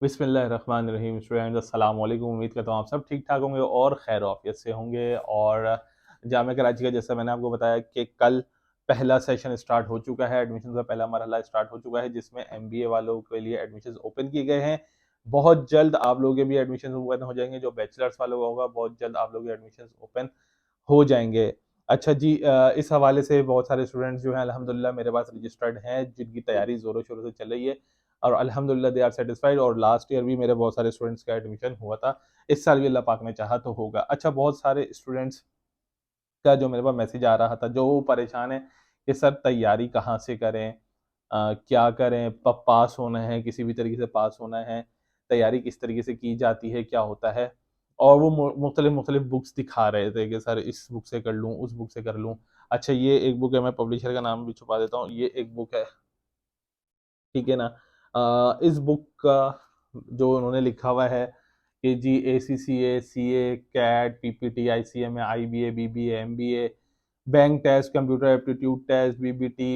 बिस्मिल्लाहिर्रहमानिर्रहीम। स्टूडेंट्स अस्सलाम वालेकुम। उम्मीद करता हूँ आप सब ठीक ठाक होंगे और खैर आफियत से होंगे। और जामिया कराची का जैसा मैंने आपको बताया कि कल पहला सेशन स्टार्ट हो चुका है, एडमिशन का पहला मरहला स्टार्ट हो चुका है, जिसमें एमबीए वालों के लिए एडमिशन ओपन किए गए हैं। बहुत जल्द आप लोगों के भी एडमिशन ओपन हो जाएंगे। जो बैचलर्स वालों का होगा बहुत जल्द आप लोग के एडमिशन ओपन हो जाएंगे। अच्छा जी, इस हवाले से बहुत सारे स्टूडेंट्स जो हैं अल्हम्दुलिल्लाह मेरे पास रजिस्टर्ड हैं, जिनकी तैयारी ज़ोरों शोरों से चल रही है और अल्हम्दुलिल्लाह दे आर सेटिस्फाइड। और लास्ट ईयर भी मेरे बहुत सारे स्टूडेंट्स का एडमिशन हुआ था, इस साल भी अल्लाह पाक ने चाहा तो होगा। अच्छा, बहुत सारे स्टूडेंट्स का जो मेरे पास मैसेज आ रहा था, जो वो परेशान है कि सर तैयारी कहाँ से करें, क्या करें, पास होना है, किसी भी तरीके से पास होना है, तैयारी किस तरीके से की जाती है, क्या होता है। और वो मुख्तलिफ मुख्तलिफ बुक्स दिखा रहे थे कि सर इस बुक से कर लूँ, उस बुक से कर लूँ। अच्छा, ये एक बुक है, मैं पब्लिशर का नाम भी छुपा देता हूँ, ये एक बुक है, ठीक है ना। इस बुक का जो उन्होंने लिखा हुआ है कि जी ACCA, CA, CAT, PPT, ICMA, IBA, BBA, MBA, bank test, computer aptitude test, BBT,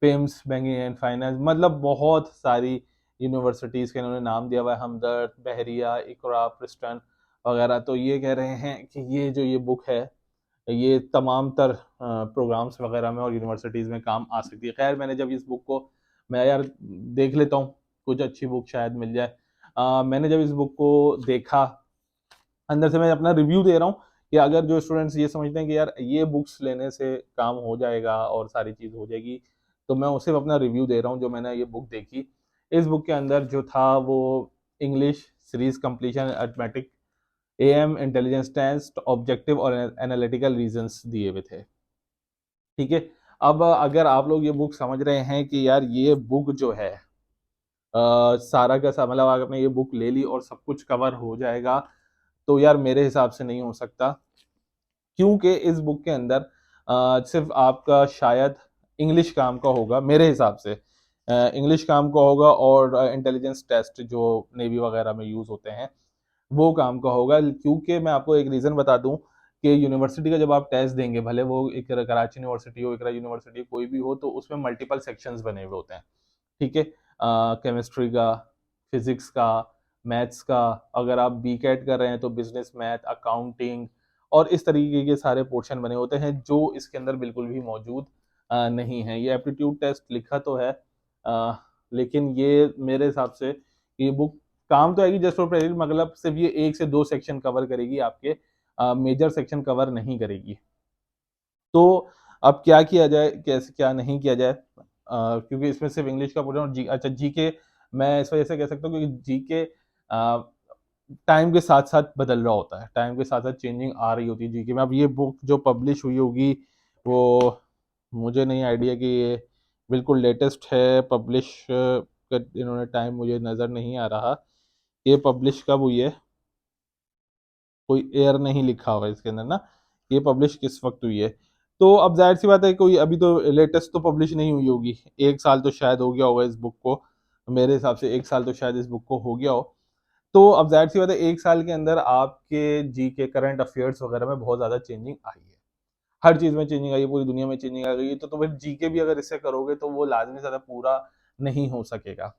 पिम्स, बैंकिंग एंड फाइनेंस, मतलब बहुत सारी यूनिवर्सिटीज़ के इन्होंने नाम दिया हुआ है, हमदर्द, बहरिया, इकरा, प्रिस्टन वगैरह। तो ये कह रहे हैं कि ये जो ये बुक है, ये तमाम तर प्रोग्राम्स वगैरह में और यूनिवर्सिटीज़ में काम आ सकती है। खैर, मैंने जब इस बुक को मैं यार देख लेता हूँ, कुछ अच्छी बुक शायद मिल जाए। मैंने जब इस बुक को देखा, अंदर से मैं अपना रिव्यू दे रहा हूँ कि अगर जो स्टूडेंट्स ये समझते हैं कि यार ये बुक्स लेने से काम हो जाएगा और सारी चीज़ हो जाएगी, तो मैं उसे अपना रिव्यू दे रहा हूँ जो मैंने ये बुक देखी। इस बुक के अंदर जो था वो English series completion, arithmetic, AM intelligence test, objective और एनालिटिकल रीजंस दिए हुए थे, ठीक है। अब अगर आप लोग ये बुक समझ रहे हैं कि यार ये बुक जो है सारा का सारा, मतलब अगर आपने ये बुक ले ली और सब कुछ कवर हो जाएगा, तो यार मेरे हिसाब से नहीं हो सकता। क्योंकि इस बुक के अंदर सिर्फ आपका शायद इंग्लिश काम का होगा मेरे हिसाब से। इंग्लिश काम का होगा और इंटेलिजेंस टेस्ट जो नेवी वगैरह में यूज़ होते हैं वो काम का होगा। क्योंकि मैं आपको एक रीज़न बता दूं कि यूनिवर्सिटी का जब आप टेस्ट देंगे, भले वो एक कराची यूनिवर्सिटी हो, इकरा यूनिवर्सिटी हो, कोई भी हो, तो उसमें मल्टीपल सेक्शंस बने हुए होते हैं, ठीक है। केमिस्ट्री का, फिजिक्स का, मैथ्स का, अगर आप BCAT कर रहे हैं तो बिजनेस मैथ, अकाउंटिंग और इस तरीके के सारे पोर्शन बने होते हैं जो इसके अंदर बिल्कुल भी मौजूद नहीं है। ये एप्टीट्यूड टेस्ट लिखा तो है, लेकिन ये मेरे हिसाब से ये बुक काम तो आएगी जस्ट फॉर प्रेजेंट, मतलब सिर्फ ये 1 से 2 सेक्शन कवर करेगी, आपके मेजर सेक्शन कवर नहीं करेगी। तो अब क्या किया जाए, कैसे क्या नहीं किया जाए, क्योंकि इसमें सिर्फ इंग्लिश का पोर्शन और अच्छा GK मैं इस वजह से कह सकता हूँ क्योंकि GK टाइम के साथ साथ बदल रहा होता है, टाइम के साथ साथ चेंजिंग आ रही होती है GK में। अब ये बुक जो पब्लिश हुई होगी वो मुझे नहीं आइडिया कि ये बिल्कुल लेटेस्ट है, पब्लिश का इन्होंने टाइम मुझे नज़र नहीं आ रहा। ये पब्लिश कब हुई है, कोई एयर नहीं लिखा हुआ है इसके अंदर ना, ये पब्लिश किस वक्त हुई है। तो अब जाहिर सी बात है कोई अभी तो लेटेस्ट तो पब्लिश नहीं हुई होगी, 1 साल तो शायद हो गया होगा इस बुक को, मेरे हिसाब से 1 साल तो शायद इस बुक को हो गया हो। तो अब जाहिर सी बात है 1 साल के अंदर आपके GK करंट अफेयर्स वगैरह में बहुत ज़्यादा चेंजिंग आई है, हर चीज़ में चेंजिंग आई है, पूरी दुनिया में चेंजिंग आ गई है। तो फिर GK भी अगर इससे करोगे तो वो लाजमी ज़्यादा पूरा नहीं हो सकेगा।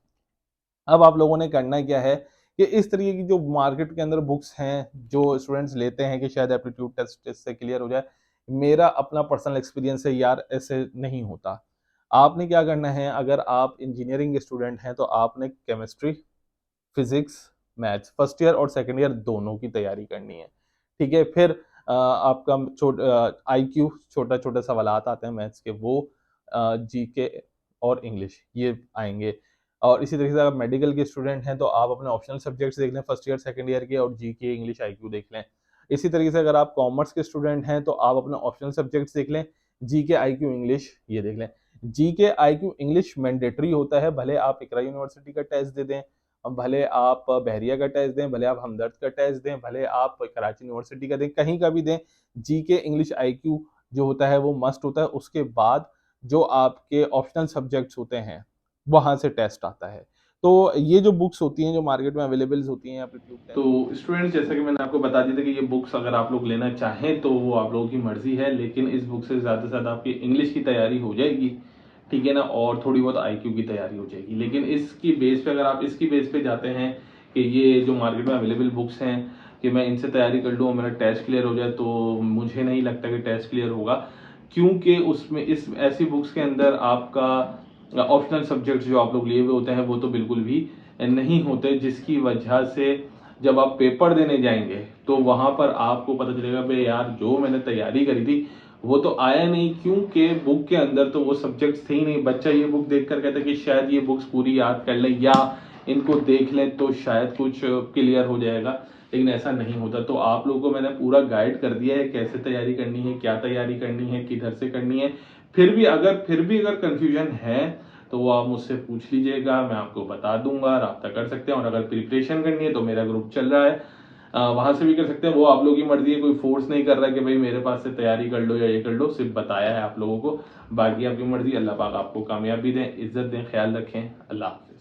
अब आप लोगों ने करना क्या है कि इस तरीके की जो मार्केट के अंदर बुक्स हैं, जो स्टूडेंट्स लेते हैं कि शायद एप्टीट्यूड टेस्ट इससे क्लियर हो जाए, मेरा अपना पर्सनल एक्सपीरियंस है यार, ऐसे नहीं होता। आपने क्या करना है, अगर आप इंजीनियरिंग के स्टूडेंट हैं तो आपने chemistry, physics, maths first year और सेकंड ईयर दोनों की तैयारी करनी है, ठीक है। फिर आपका IQ, छोटा छोटा सवालात आते हैं मैथ्स के, वो GK और इंग्लिश ये आएंगे। और इसी तरीके से अगर मेडिकल के स्टूडेंट हैं तो आप अपने ऑप्शनल सब्जेक्ट्स देख लें फर्स्ट ईयर सेकंड ईयर के, और GK इंग्लिश IQ देख लें। इसी तरीके से अगर आप कॉमर्स के स्टूडेंट हैं तो आप अपने ऑप्शनल सब्जेक्ट्स देख लें, GK IQ इंग्लिश ये देख लें। GK IQ इंग्लिश मैंडेटरी होता है, भले आप इकरा यूनिवर्सिटी का टेस्ट दे दें, भले आप बहरिया का टेस्ट दें, भले आप हमदर्द का टेस्ट दें, भले आप कराची यूनिवर्सिटी का दें, कहीं का भी दें, GK इंग्लिश IQ जो होता है वो मस्ट होता है। उसके बाद जो आपके ऑप्शनल सब्जेक्ट्स होते हैं वहां से टेस्ट आता है। तो ये जो बुक्स होती हैं जो मार्केट में अवेलेबल होती हैं एप्टीट्यूड टेस्ट, तो स्टूडेंट्स जैसा कि मैंने आपको बता दिया था कि ये बुक्स अगर आप लोग लेना चाहें तो वो आप लोगों की मर्जी है, लेकिन इस बुक से ज़्यादा से ज़्यादा आपकी इंग्लिश की तैयारी हो जाएगी, ठीक है ना, और थोड़ी बहुत आईक्यू की तैयारी हो जाएगी। लेकिन इसकी बेस पे, अगर आप इसकी बेस पे जाते हैं कि ये जो मार्केट में अवेलेबल बुक्स हैं कि मैं इनसे तैयारी कर लूँ और मेरा टेस्ट क्लियर हो जाए, तो मुझे नहीं लगता कि टेस्ट क्लियर होगा, क्योंकि उसमें इस ऐसी बुक्स के अंदर आपका ऑप्शनल सब्जेक्ट्स जो आप लोग लिए हुए होते हैं वो तो बिल्कुल भी नहीं होते, जिसकी वजह से जब आप पेपर देने जाएंगे तो वहां पर आपको पता चलेगा भाई यार जो मैंने तैयारी करी थी वो तो आया नहीं, क्योंकि बुक के अंदर तो वो सब्जेक्ट्स थे ही नहीं। बच्चा ये बुक देखकर कहता है कि शायद ये बुक्स पूरी याद कर लें या इनको देख लें तो शायद कुछ क्लियर हो जाएगा, लेकिन ऐसा नहीं होता। तो आप लोगों को मैंने पूरा गाइड कर दिया है कैसे तैयारी करनी है, क्या तैयारी करनी है, किधर से करनी है। फिर भी अगर कंफ्यूजन है तो वो आप मुझसे पूछ लीजिएगा, मैं आपको बता दूंगा, राब्ता कर सकते हैं। और अगर प्रिपरेशन करनी है तो मेरा ग्रुप चल रहा है, वहां से भी कर सकते हैं। वो आप लोगों की मर्जी है, कोई फोर्स नहीं कर रहा कि भाई मेरे पास से तैयारी कर लो या ये कर लो, सिर्फ बताया है आप लोगों को, बाकी आपकी मर्जी। अल्लाह पाक आपको कामयाबी दें, इज्जत दें, ख्याल रखें। अल्लाह हाफिज।